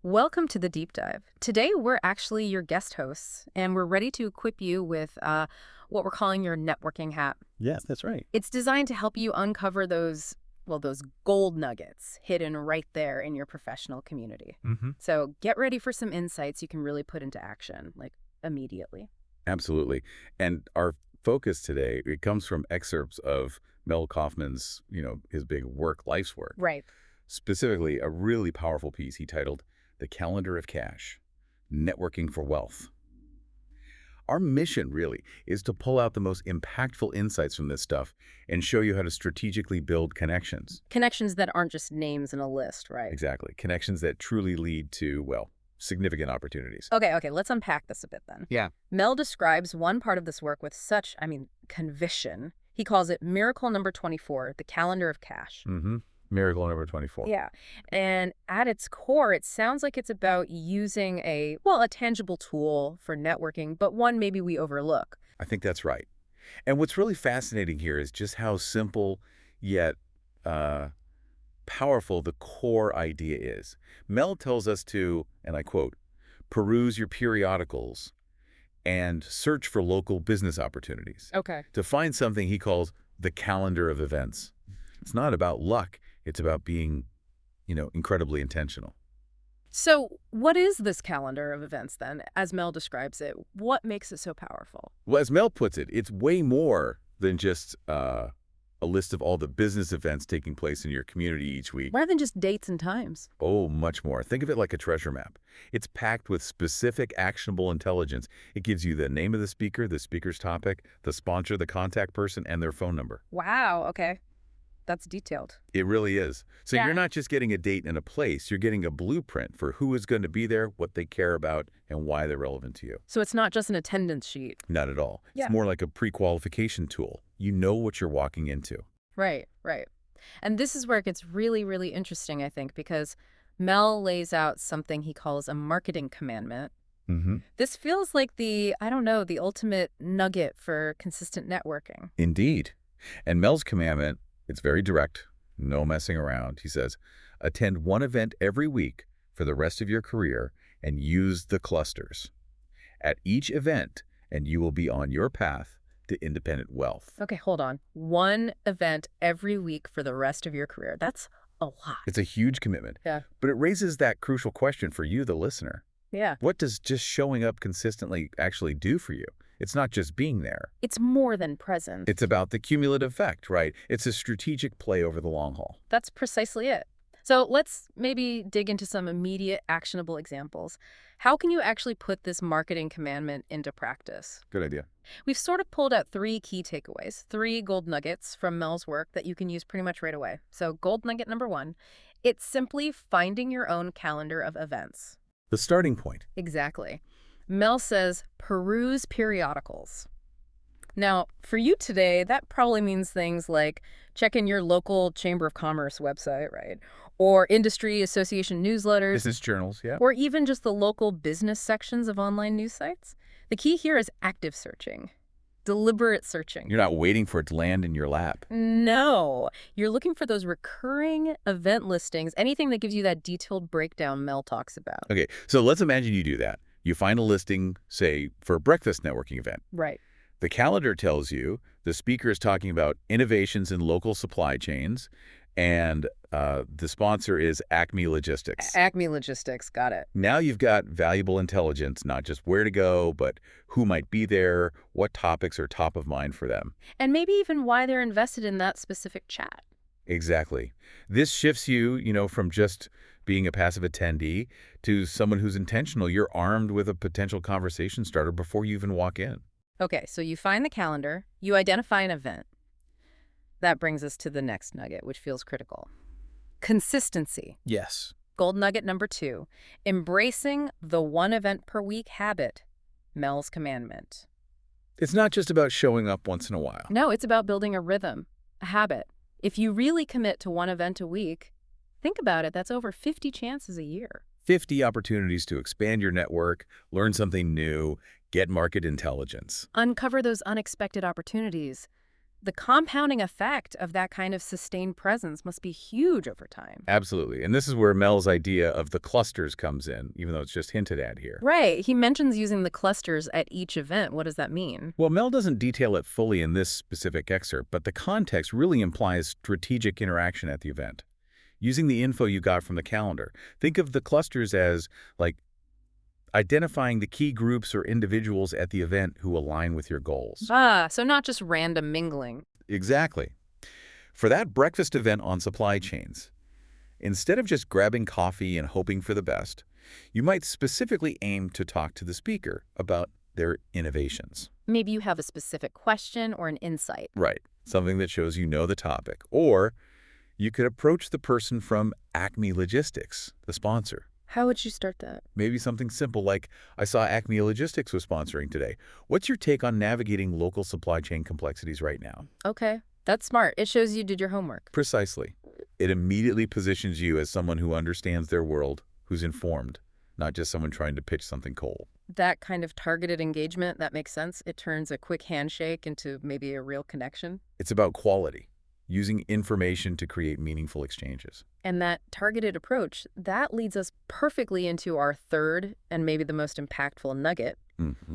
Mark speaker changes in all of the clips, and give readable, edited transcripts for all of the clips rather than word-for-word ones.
Speaker 1: Welcome to the Deep Dive. Today, we're actually your guest hosts, and we're ready to equip you with what we're calling your networking hat.
Speaker 2: Yes, that's right.
Speaker 1: It's designed to help you uncover those gold nuggets hidden right there in your professional community.
Speaker 2: hmm
Speaker 1: So get ready for some insights you can really put into action, like immediately.
Speaker 2: Absolutely. And our focus today, it comes from excerpts of Mel Kaufman's, his big work, life's work.
Speaker 1: Right.
Speaker 2: Specifically, a really powerful piece he titled The Calendar of Cash, Networking for Wealth. Our mission, really, is to pull out the most impactful insights from this stuff and show you how to strategically build connections.
Speaker 1: Connections that aren't just names in a list, right?
Speaker 2: Exactly. Connections that truly lead to, well, significant opportunities.
Speaker 1: Okay, let's unpack this a bit then.
Speaker 2: Yeah.
Speaker 1: Mel describes one part of this work with such, conviction. He calls it Miracle Number 24, the Calendar of Cash.
Speaker 2: Miracle number 24.
Speaker 1: Yeah. And at its core, it sounds like it's about using a tangible tool for networking, but one maybe we overlook.
Speaker 2: I think that's right. And what's really fascinating here is just how simple yet powerful the core idea is. Mel tells us to, and I quote, peruse your periodicals and search for local business opportunities
Speaker 1: Okay.
Speaker 2: to find something he calls the calendar of events. It's not about luck. It's about being, incredibly intentional.
Speaker 1: So what is this calendar of events then, as Mel describes it? What makes it so powerful?
Speaker 2: Well, as Mel puts it, it's way more than just a list of all the business events taking place in your community each week.
Speaker 1: Rather than just dates and times.
Speaker 2: Oh, much more. Think of it like a treasure map. It's packed with specific, actionable intelligence. It gives you the name of the speaker's topic, the sponsor, the contact person, and their phone number.
Speaker 1: Wow, okay. That's detailed.
Speaker 2: It really is. So
Speaker 1: Yeah.
Speaker 2: you're not just getting a date and a place. You're getting a blueprint for who is going to be there, what they care about, and why they're relevant to you.
Speaker 1: So it's not just an attendance sheet.
Speaker 2: Not at all.
Speaker 1: Yeah.
Speaker 2: It's more like a pre-qualification tool. You know what you're walking into.
Speaker 1: Right. And this is where it gets really, really interesting, I think, because Mel lays out something he calls a marketing commandment. This feels like the ultimate nugget for consistent networking.
Speaker 2: Indeed. And Mel's commandment, it's very direct, no messing around. He says, attend one event every week for the rest of your career and use the clusters. At each event, and you will be on your path to independent wealth.
Speaker 1: Okay, hold on. One event every week for the rest of your career. That's a lot.
Speaker 2: It's a huge commitment.
Speaker 1: Yeah.
Speaker 2: But it raises that crucial question for you, the listener.
Speaker 1: Yeah.
Speaker 2: What does just showing up consistently actually do for you? It's not just being there.
Speaker 1: It's more than present.
Speaker 2: It's about the cumulative effect, right? It's a strategic play over the long haul.
Speaker 1: That's precisely it. So let's maybe dig into some immediate actionable examples. How can you actually put this marketing commandment into practice?
Speaker 2: Good idea.
Speaker 1: We've sort of pulled out 3 key takeaways, 3 gold nuggets from Mel's work that you can use pretty much right away. So gold nugget number 1, it's simply finding your own calendar of events.
Speaker 2: The starting point.
Speaker 1: Exactly. Mel says, peruse periodicals. Now, for you today, that probably means things like checking your local Chamber of Commerce website, right? Or industry association newsletters.
Speaker 2: Business journals, yeah.
Speaker 1: Or even just the local business sections of online news sites. The key here is active searching, deliberate searching.
Speaker 2: You're not waiting for it to land in your lap.
Speaker 1: No, you're looking for those recurring event listings, anything that gives you that detailed breakdown Mel talks about.
Speaker 2: Okay, so let's imagine you do that. You find a listing, say, for a breakfast networking event.
Speaker 1: Right.
Speaker 2: The calendar tells you the speaker is talking about innovations in local supply chains, and the sponsor is Acme Logistics.
Speaker 1: Acme Logistics, got it.
Speaker 2: Now you've got valuable intelligence, not just where to go, but who might be there, what topics are top of mind for them.
Speaker 1: And maybe even why they're invested in that specific chat.
Speaker 2: Exactly. This shifts you, from just being a passive attendee to someone who's intentional. You're armed with a potential conversation starter before you even walk in.
Speaker 1: Okay, so you find the calendar, you identify an event. That brings us to the next nugget, which feels critical. Consistency.
Speaker 2: Yes.
Speaker 1: Gold nugget number 2, embracing the one event per week habit, Mel's commandment.
Speaker 2: It's not just about showing up once in a while.
Speaker 1: No, it's about building a rhythm, a habit. If you really commit to one event a week, think about it, that's over 50 chances a year.
Speaker 2: 50 opportunities to expand your network, learn something new, get market intelligence.
Speaker 1: Uncover those unexpected opportunities. The compounding effect of that kind of sustained presence must be huge over time.
Speaker 2: Absolutely. And this is where Mel's idea of the clusters comes in, even though it's just hinted at here.
Speaker 1: Right. He mentions using the clusters at each event. What does that mean?
Speaker 2: Well, Mel doesn't detail it fully in this specific excerpt, but the context really implies strategic interaction at the event. Using the info you got from the calendar, think of the clusters as, like, identifying the key groups or individuals at the event who align with your goals.
Speaker 1: Ah, so not just random mingling.
Speaker 2: Exactly. For that breakfast event on supply chains, instead of just grabbing coffee and hoping for the best, you might specifically aim to talk to the speaker about their innovations.
Speaker 1: Maybe you have a specific question or an insight.
Speaker 2: Right. Something that shows you know the topic. Or you could approach the person from Acme Logistics, the sponsor.
Speaker 1: How would you start that?
Speaker 2: Maybe something simple like, I saw Acme Logistics was sponsoring today. What's your take on navigating local supply chain complexities right now?
Speaker 1: Okay, that's smart. It shows you did your homework.
Speaker 2: Precisely. It immediately positions you as someone who understands their world, who's informed, not just someone trying to pitch something cold.
Speaker 1: That kind of targeted engagement, that makes sense. It turns a quick handshake into maybe a real connection.
Speaker 2: It's about quality, using information to create meaningful exchanges.
Speaker 1: And that targeted approach, that leads us perfectly into our third and maybe the most impactful nugget,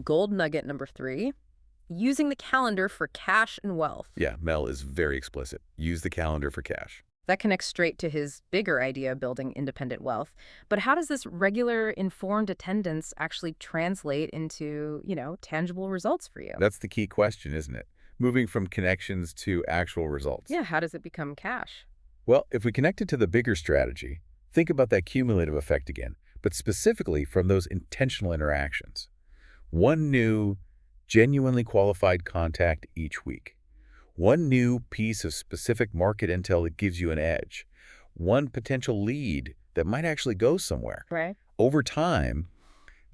Speaker 1: gold nugget number 3, using the calendar for cash and wealth.
Speaker 2: Yeah, Mel is very explicit. Use the calendar for cash.
Speaker 1: That connects straight to his bigger idea of building independent wealth. But how does this regular informed attendance actually translate into, tangible results for you?
Speaker 2: That's the key question, isn't it? Moving from connections to actual results.
Speaker 1: Yeah, how does it become cash?
Speaker 2: Well, if we connect it to the bigger strategy, think about that cumulative effect again, but specifically from those intentional interactions. One new, genuinely qualified contact each week. One new piece of specific market intel that gives you an edge. One potential lead that might actually go somewhere.
Speaker 1: Right.
Speaker 2: Over time,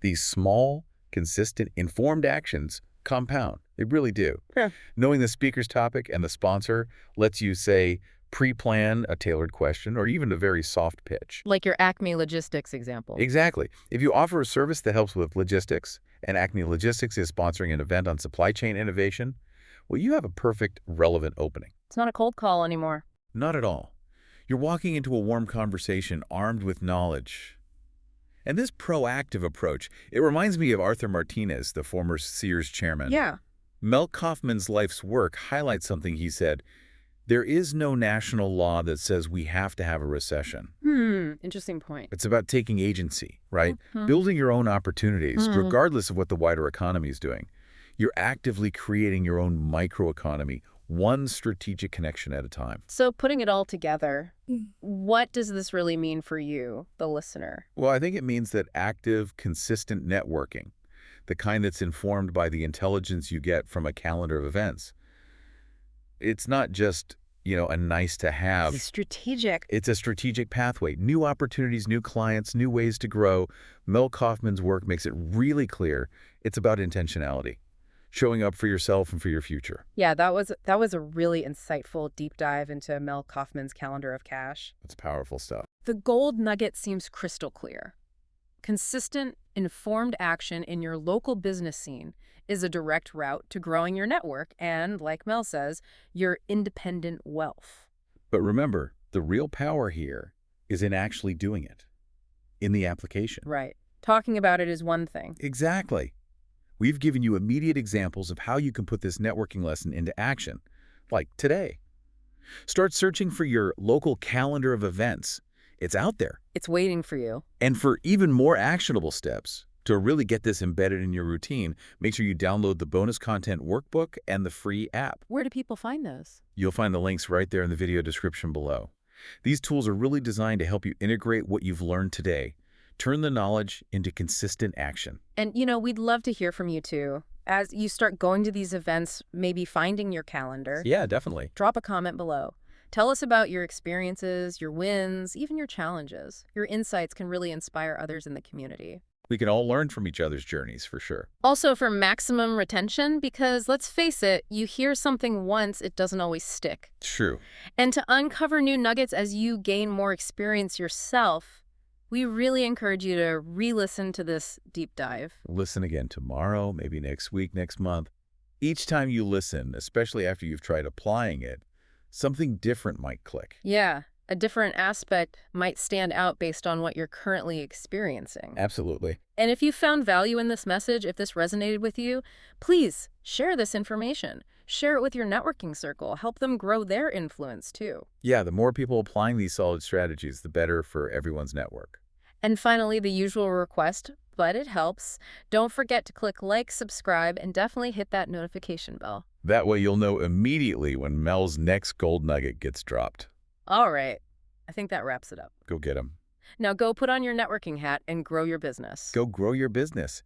Speaker 2: these small, consistent, informed actions compound. They really do.
Speaker 1: Yeah.
Speaker 2: Knowing the speaker's topic and the sponsor lets you, say, pre-plan a tailored question or even a very soft pitch.
Speaker 1: Like your Acme Logistics example.
Speaker 2: Exactly. If you offer a service that helps with logistics, and Acme Logistics is sponsoring an event on supply chain innovation, well, you have a perfect, relevant opening.
Speaker 1: It's not a cold call anymore.
Speaker 2: Not at all. You're walking into a warm conversation armed with knowledge. And this proactive approach, it reminds me of Arthur Martinez, the former Sears chairman.
Speaker 1: Yeah.
Speaker 2: Mel Kaufman's life's work highlights something he said. There is no national law that says we have to have a recession.
Speaker 1: Interesting point.
Speaker 2: It's about taking agency, right? Building your own opportunities, regardless of what the wider economy is doing. You're actively creating your own microeconomy, one strategic connection at a time.
Speaker 1: So putting it all together, what does this really mean for you, the listener?
Speaker 2: Well, I think it means that active, consistent networking, the kind that's informed by the intelligence you get from a calendar of events, it's not just, a nice to have.
Speaker 1: It's strategic.
Speaker 2: It's a strategic pathway. New opportunities, new clients, new ways to grow. Mel Kaufman's work makes it really clear it's about intentionality, showing up for yourself and for your future.
Speaker 1: Yeah, that was a really insightful deep dive into Mel Kaufman's calendar of cash.
Speaker 2: It's powerful stuff.
Speaker 1: The gold nugget seems crystal clear. Consistent, informed action in your local business scene is a direct route to growing your network and, like Mel says, your independent wealth.
Speaker 2: But remember, the real power here is in actually doing it, in the application.
Speaker 1: Right. Talking about it is one thing.
Speaker 2: Exactly. We've given you immediate examples of how you can put this networking lesson into action, like today. Start searching for your local calendar of events. It's out there.
Speaker 1: It's waiting for you.
Speaker 2: And for even more actionable steps, to really get this embedded in your routine, make sure you download the bonus content workbook and the free app.
Speaker 1: Where do people find those?
Speaker 2: You'll find the links right there in the video description below. These tools are really designed to help you integrate what you've learned today. Turn the knowledge into consistent action.
Speaker 1: And, we'd love to hear from you, too. As you start going to these events, maybe finding your calendar.
Speaker 2: Yeah, definitely.
Speaker 1: Drop a comment below. Tell us about your experiences, your wins, even your challenges. Your insights can really inspire others in the community.
Speaker 2: We can all learn from each other's journeys, for sure.
Speaker 1: Also for maximum retention, because let's face it, you hear something once, it doesn't always stick.
Speaker 2: True.
Speaker 1: And to uncover new nuggets as you gain more experience yourself, we really encourage you to re-listen to this deep dive.
Speaker 2: Listen again tomorrow, maybe next week, next month. Each time you listen, especially after you've tried applying it, something different might click.
Speaker 1: Yeah, a different aspect might stand out based on what you're currently experiencing.
Speaker 2: Absolutely.
Speaker 1: And if you found value in this message, if this resonated with you, please share this information. Share it with your networking circle. Help them grow their influence too.
Speaker 2: Yeah, the more people applying these solid strategies, the better for everyone's network.
Speaker 1: And finally, the usual request, but it helps. Don't forget to click like, subscribe, and definitely hit that notification bell.
Speaker 2: That way you'll know immediately when Mel's next gold nugget gets dropped.
Speaker 1: All right. I think that wraps it up.
Speaker 2: Go get 'em.
Speaker 1: Now go put on your networking hat and grow your business.
Speaker 2: Go grow your business.